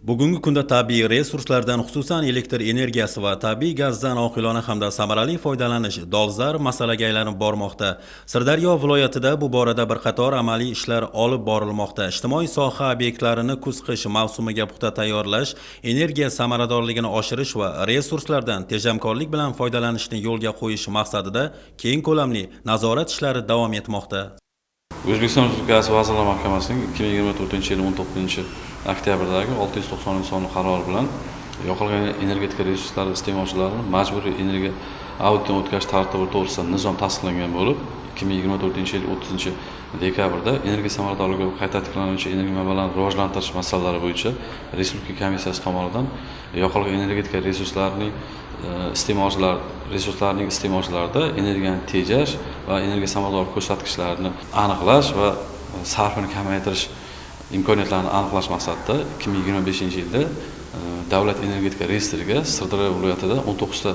Bugungi kunda tabiiy resurslardan, xususan elektr energiyasi va tabiiy gazdan oqilona hamda samarali foydalanish dolzarb masalaga aylanib bormoqda. Sirdaryo viloyatida bu borada bir qator amaliy ishlar olib borilmoqda. Ijtimoiy soha obyektlarini kuz-qish mavsumiga puxta tayyorlash, energiya samaradorligini oshirish va resurslardan tejamkorlik bilan foydalanishni yo'lga qo'yish maqsadida keng ko'lamli nazorat ishlari davom etmoqda. O'zbekiston Respublikasi Vazirlar Mahkamasining 2024-yil 19-oktyabrdagi 690-sonli qarori bilan yoqilg'i energetika resurslari iste'molchilarini majburiy energiya auditdan o'tkazish tartibi to'g'risida nizom tasdiqlangan bo'lib, 2024-yil 30-dekabrda energiya samaradorligi va qayta tiklanuvchi energiya manbalarini rivojlantirish masalalari bo'yicha Respublika komissiyasi tomonidan yoqilg'i energetika resurslarining iste'molchilarida energiyani tejash va energiya samarador ko'rsatkichlarini aniqlash va sarfini kamaytirish imkoniyatlarini aniqlash maqsadida 2025-yilda davlat energetika reyestriga Sirdaryo viloyatida 19 ta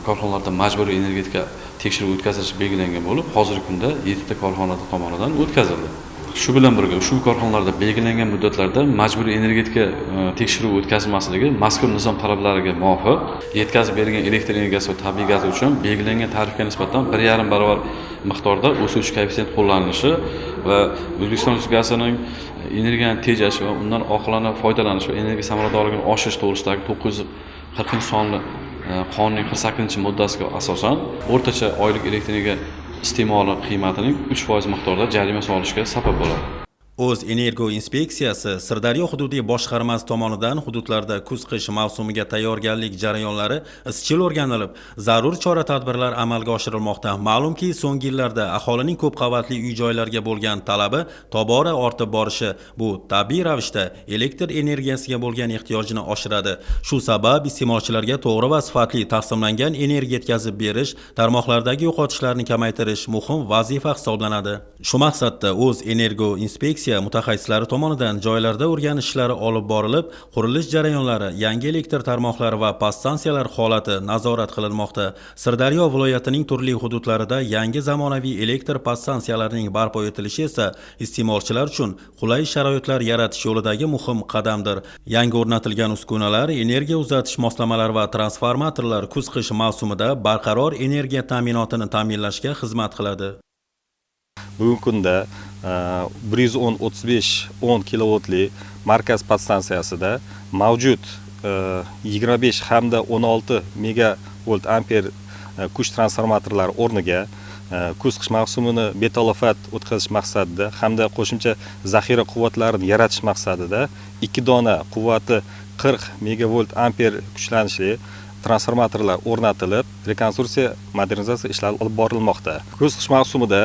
korxonalarda majburiy energetika tekshiruv o'tkazilishi belgilangan bo'lib, hozirgi kunda 7 ta korxona tomonidan o'tkazildi. Shu bilan birga ushbu korxonalarda belgilangan muddatlarda majburiy energetika tekshiruv o'tkazilmasligi mazkur nizom talablariga muvofiq yetkazib berilgan elektr energiyasi va tabiiy gaz uchun belgilangan tarifga nisbatan 1,5 barobar miqdorda o'suvchi koeffitsient qo'llanilishi va O'zbekiston Respublikasining energiyani tejash va undan oqilona foydalanish va energiya samaradorligini oshirish to'g'risidagi 940-sonli qonunning 48-moddasiga asosan o'rtacha oylik elektr energiya iste'moli qiymatining 3% miqdorida jarima solishiga sabab bo'ladi. O'zenergo inspeksiyasi Sirdaryo hududiy boshqarmasi tomonidan hududlarda kuz-qish mavsumiga tayyorgarlik jarayonlari izchil o'rganilib, zarur chora-tadbirlar amalga oshirilmoqda. Ma'lumki, so'nggi yillarda aholining ko'p qavatli uy-joylarga bo'lgan talabi tobora ortib borishi bu tabiiy ravishda elektr energiyasiga bo'lgan ehtiyojini oshiradi. Shu sabab iste'molchilarga to'g'ri va sifatli taqsimlangan energiya yetkazib berish, tarmoqlardagi yo'qotishlarni kamaytirish muhim vazifa hisoblanadi. Shu maqsadda O'zenergo inspeksiyasi mutaxassislari tomonidan joylarda o'rganish ishlari olib borilib, qurilish jarayonlari, yangi elektr tarmoqlari va podstansiyalar holati nazorat qilinmoqda. Sirdaryo viloyatining turli hududlarida yangi zamonaviy elektr podstansiyalarining barpo etilishi esa iste'molchilar uchun qulay sharoitlar yaratish yo'lidagi muhim qadamdir. Yangi o'rnatilgan uskunalar, energiya uzatish moslamalari va transformatorlar kuz-qish mavsumida barqaror energiya ta'minotini ta'minlashga xizmat qiladi. Bugungi kunda 110-35-10 kilovoltli markaz podstansiyasida mavjud 25 hamda 16 megavolt amper kuch transformatorlari o'rniga kuz-qish mavsumini betalofat o'tkazish maqsadida hamda qo'shimcha zaxira quvvatlarini yaratish maqsadida 2 dona quvvati 40 megavolt amper kuchlanishli transformatorlar o'rnatilib, rekonstruksiya, modernizatsiya ishlari olib borilmoqda. Kuz-qish mavsumida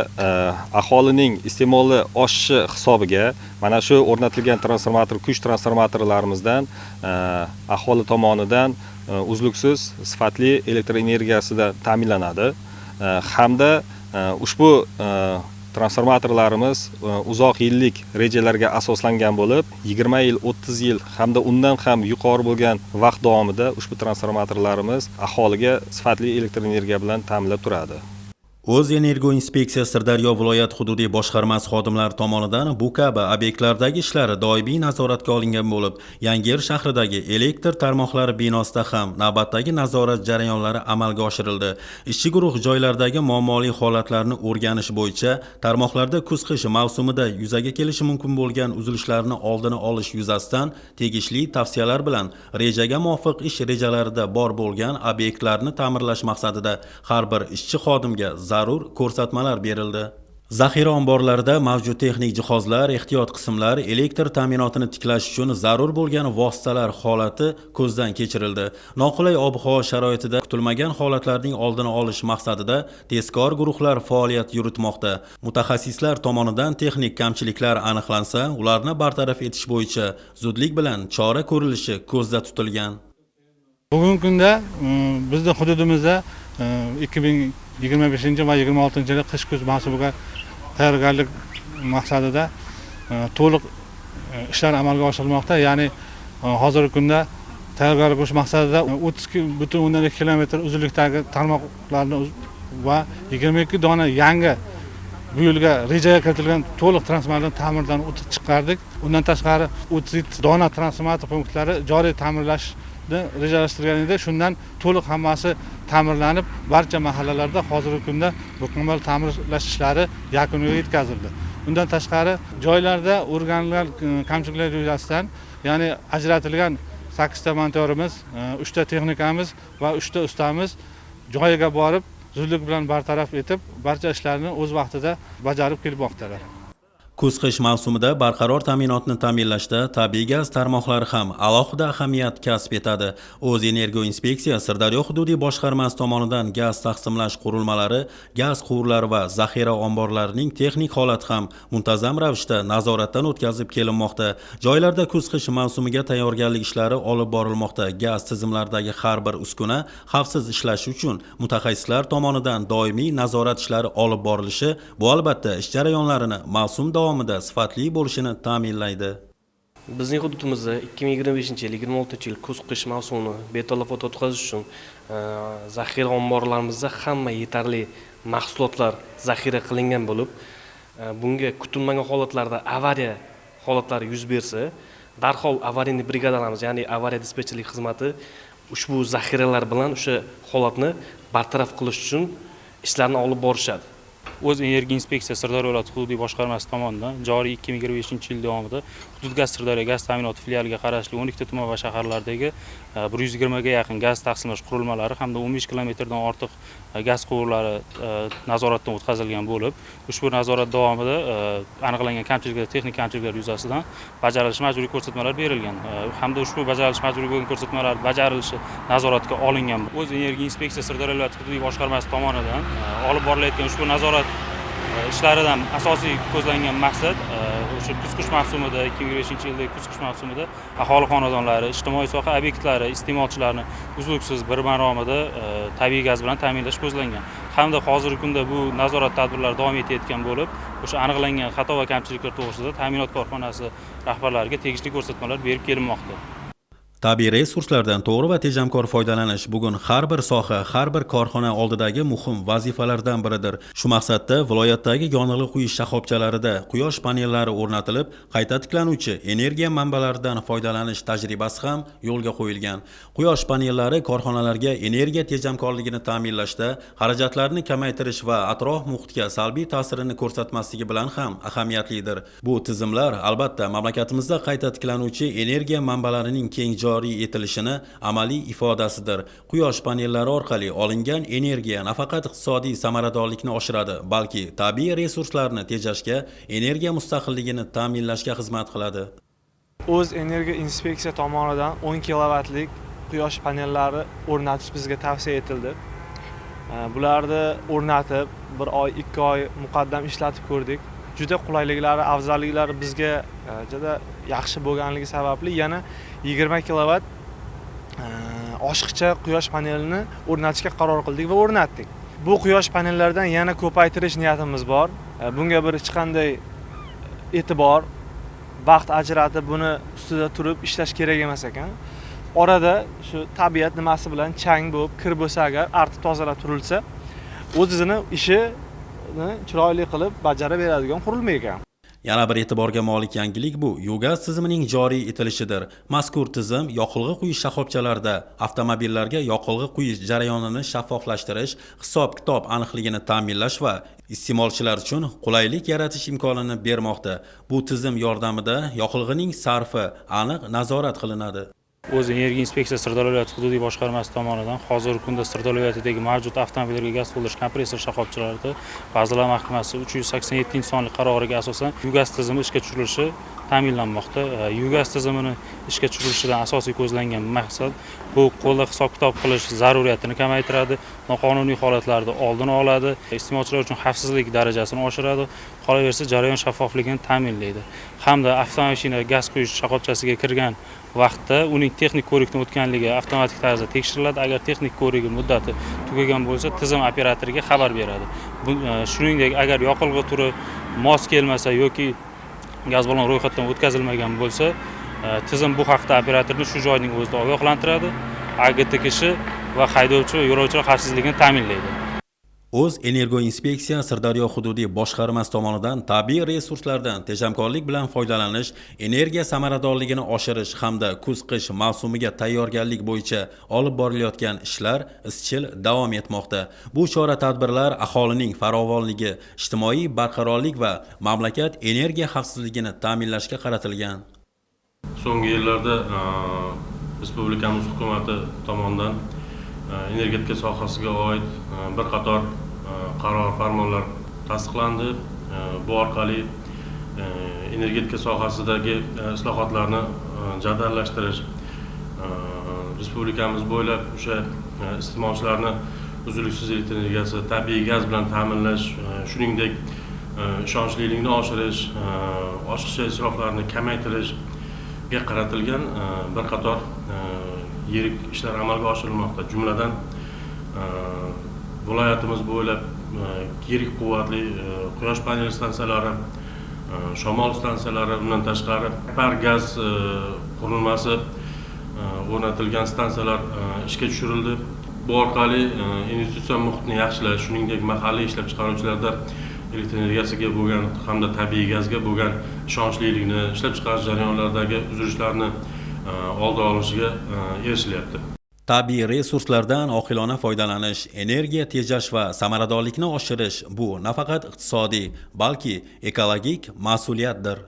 aholining iste'moli oshishi hisobiga mana shu o'rnatilgan kuch transformatorlarimizdan aholi tomonidan uzluksiz sifatli elektr energiyasida ta'minlanadi hamda ushbu transformatorlarimiz uzoq yillik rejalarga asoslangan bo'lib, 20 yil, 30 yil hamda undan ham yuqori bo'lgan vaqt davomida ushbu transformatorlarimiz aholiga sifatli elektr energiya bilan ta'minlab turadi. O'zenergo inspeksiyasi Sirdaryo viloyat hududiy boshqarmasi xodimlari tomonidan bu kabi obyektlardagi ishlar doimiy nazoratga olingan bo'lib, Yangiyer shahridagi elektr tarmoqlari binosida ham navbatdagi nazorat jarayonlari amalga oshirildi. Ishchi guruh joylardagi muammoli holatlarni o'rganish bo'yicha tarmoqlarda kuz-qish mavsumida yuzaga kelishi mumkin bo'lgan uzilishlarni oldini olish yuzasidan tegishli tavsiyalar bilan rejaga muvofiq ish rejalarida bor bo'lgan obyektlarni ta'mirlash maqsadida har bir ishchi xodimga zarur ko'rsatmalar berildi. Zaxira omborlarida mavjud texnik jihozlar, ehtiyot qismlar, elektr ta'minotini tiklash uchun zarur bo'lgan vositalar holati ko'zdan kechirildi. Noqulay ob-havo sharoitida kutilmagan holatlarning oldini olish maqsadida tezkor guruhlar faoliyat yuritmoqda. Mutaxassislar tomonidan texnik kamchiliklar aniqlansa, ularni bartaraf etish bo'yicha zudlik bilan chora ko'rilishi ko'zda tutilgan. Bugungi kunda bizning hududimizda 2025 va 26-yil qish-kuz mavsumiga tayyorgarlik maqsadida to'liq ishlar amalga oshirilmoqda. Ya'ni hozirgi kunda tayyorgarlik qilish maqsadida 30,2 km uzunlikdagi tarmoqlarni va 22 dona yangi bu yilga rejaga kiritilgan to'liq transformatorlarni ta'mirdan o'tib chiqardik. Undan tashqari 30 dona transformator punktlari joriy ta'mirlashni rejalashtirgan edi. Shundan to'liq hammasi ta'mirlanib, barcha mahallalarda hozirgi kunda mukammal ta'mirlash ishlari yakuniga yetkazildi. Undan tashqari joylarda o'rganilgan kamchiliklar yuzasidan, ya'ni ajratilgan 8 ta montorimiz, 3 ta texnikamiz va 3 ta ustamiz joyiga borib, zudlik bilan bartaraf etib, barcha ishlarni o'z vaqtida bajarib kelmoqdalar. Kuz-qish mavsumida barqaror ta'minotni ta'minlashda tabiiy gaz tarmoqlari ham alohida ahamiyat kasb etadi. O'zenergo inspeksiya Sirdaryo hududiy boshqarmasi tomonidan gaz taqsimlash qurilmalari, gaz quvurlari va zaxira omborlarining texnik holati ham muntazam ravishda nazoratdan o'tkazib kelinmoqda. Joylarda kuz-qish mavsumiga tayyorgarlik ishlari olib borilmoqda. Gaz tizimlaridagi har bir uskuna xavfsiz ishlashi uchun mutaxassislar tomonidan doimiy nazorat ishlari olib borilishi, bu albatta ish jarayonlarini mavsum davomida sifatli bo'lishini ta'minlaydi. Bizning hududimizda 2025-yil 26-yil kuz-qish mavsumini betalofat o'tkazish uchun zaxira omborlarimizda hamma yetarli mahsulotlar zaxira qilingan bo'lib, bunga kutilmagan holatlarda avariya holatlari yuz bersa, darhol avariyni brigadalarimiz, ya'ni avariya dispetcherlik xizmati ushbu zaxiralar bilan o'sha holatni bartaraf qilish uchun ishlarni olib borishadi. O'zenergo inspeksiya Sirdaryo viloyati hududiy boshqarmasi tomonidan joriy 2025-yil davomida Hudud gaz Sirdaryo gaz ta'minoti filialiga qarashli 12 ta tuman va shaharlardagi 120 ga yaqin gaz taqsimlash qurilmalari hamda 15 kilometrdan ortiq gaz quvurlari nazoratdan o'tkazilgan bo'lib, ushbu nazorat davomida aniqlangan kamchiliklar, texnik kamchiliklar yuzasidan bajarilishi majburiy ko'rsatmalar berilgan hamda ushbu bajarilishi majburiy bo'lgan ko'rsatmalar bajarilishi nazoratga olingan. O'zenergo inspeksiya Sirdaryo viloyati hududiy boshqarmasi tomonidan olib borilayotgan ushbu nazorat ishlaridan asosiy ko'zlangan maqsad o'sha kuz-qish mavsumida 2025-yildagi kuz-qish mavsumida aholi xonadonlari, ijtimoiy soha obyektlari, iste'molchilarni uzluksiz bir maromida tabiiy gaz bilan ta'minlash ko'zlangan. Hamda hozirgi kunda bu nazorat tadbirlari davom etayotgan bo'lib, o'sha aniqlangan xato va kamchiliklar to'g'risida ta'minot korxonasi rahbarlariga tegishli ko'rsatmalar berib kelinmoqda. Tabiiy resurslardan to'g'ri va tejamkor foydalanish bugun har bir soha, har bir korxona oldidagi muhim vazifalardan biridir. Shu maqsadda viloyatdagi yonilg'i quyish shoxobchalarida quyosh panellari o'rnatilib, qayta tiklanuvchi energiya manbalaridan foydalanish tajribasi ham yo'lga qo'yilgan. Quyosh panellari korxonalarga energiya tejamkorligini ta'minlashda xarajatlarni kamaytirish va atrof muhitga salbiy ta'sirini ko'rsatmasligi bilan ham ahamiyatlidir. Bu tizimlar albatta mamlakatimizda qayta tiklanuvchi energiya manbalarining keng joriy etilishini amaliy ifodasidir. Quyosh panellari orqali olingan energiya nafaqat iqtisodiy samaradorlikni oshiradi, balki tabiiy resurslarni tejashga, energiya mustaqilligini ta'minlashga xizmat qiladi. O'zenergo inspeksiya tomonidan 10 kilovatlik quyosh panellari o'rnatish bizga tavsiya etildi. Bularni o'rnatib, 1 oy, 2 oy muqaddam ishlatib ko'rdik. Juda qulayliklari, afzalliklari bizga juda yaxshi bo'lganligi sababli yana 20 kilovat oshiqcha quyosh panelini o'rnatishga qaror qildik va o'rnatdik. Bu quyosh panellaridan yana ko'paytirish niyatimiz bor. Bunga bir hech qanday e'tibor, vaqt ajratib buni ustida turib ishlash kerak emas ekan. Orada shu tabiat nimasi bilan chang bo'lib, kir bo'lsa agar artib tozalab turilsa, o'zini ishini chiroyli qilib bajarib beradigan qurilma ekan. Yana bir e'tiborga molik yangilik bu Yugaz tizimining joriy etilishidir. Mazkur tizim yoqilg'i quyish shoxobchalarida avtomobillarga yoqilg'i quyish jarayonini shaffoflashtirish, hisob-kitob aniqligini ta'minlash va iste'molchilar uchun qulaylik yaratish imkonini bermoqda. Bu tizim yordamida yoqilg'ining sarfi aniq nazorat qilinadi. O'zenergo inspeksiya Sirdaryo viloyati hududiy boshqarmasi tomonidan hozirgi kunda Sirdaryo viloyatidagi mavjud avtomobillarga gaz to'ldirish kompressor shoxobchalarida Vazirlar Mahkamasi 387-sonli qaroriga asosan Yugaz tizimi ishga tushirilishi ta'minlanmoqda. Yugaz tizimini ishga tushirilishidan asosiy ko'zlangan maqsad bu qo'lda hisob-kitob qilish zaruriyatini kamaytiradi, noqonuniy holatlarni oldini oladi, iste'molchilar uchun xavfsizlik darajasini oshiradi, qolaversa jarayon shaffofligini ta'minlaydi. Hamda avtomashina gaz quyish shoxobchasiga kirgan vaqtda uning texnik ko'rikdan o'tganligi avtomatik tarzda tekshiriladi. Agar texnik ko'rigi muddati tugagan bo'lsa, tizim operatoriga xabar beradi. Shuningdek, agar yoqilg'i turi mos kelmasa yoki gaz ballon ro'yxatdan o'tkazilmagan bo'lsa, tizim bu haqda operatorni shu joyning o'zida ogohlantiradi, AGTKshi va haydovchi va yo'lovchilar xavfsizligini ta'minlaydi. O'z Energoinspeksiya Sirdaryo hududiy boshqarmasi tomonidan tabiiy resurslardan tejamkorlik bilan foydalanish, energiya samaradorligini oshirish hamda kuz-qish mavsumiga tayyorgarlik bo'yicha olib borilayotgan ishlar izchil davom etmoqda. Bu chora-tadbirlar aholining farovonligi, ijtimoiy barqarorlik va mamlakat energiya xavfsizligini ta'minlashga qaratilgan. So'nggi yillarda respublikamiz hukumati tomonidan energetika sohasiga oid bir qator qaror farmonlar tasdiqlandi. Bu orqali energetika sohasidagi islohotlarni jadallashtirish, respublikamiz bo'ylab o'sha iste'molchilarni uzluksiz elektr energiyasi, tabiiy gaz bilan ta'minlash, shuningdek ishonchlilikni oshirish, oshiqcha isroflarni kamaytirishga qaratilgan bir qator yirik ishlar amalga oshirilmoqda. Jumladan viloyatimiz bo'ylab yirik quvvatli quyosh paneli stansiyalari, shamol stansiyalari, undan tashqari par gaz qurilmasi o'rnatilgan stansiyalar ishga tushirildi. Bu orqali investitsion muhitni yaxshilash, shuningdek mahalliy ishlab chiqaruvchilarda elektr energiyasiga bo'lgan hamda tabiiy gazga bo'lgan ishonchlilikni, ishlab chiqarish jarayonlaridagi uzilishlarni oldi olinishiga erishilyapti. Tabiiy resurslardan oqilona foydalanish, energiya tejash va samaradorlikni oshirish bu nafaqat iqtisodiy, balki ekologik mas'uliyatdir.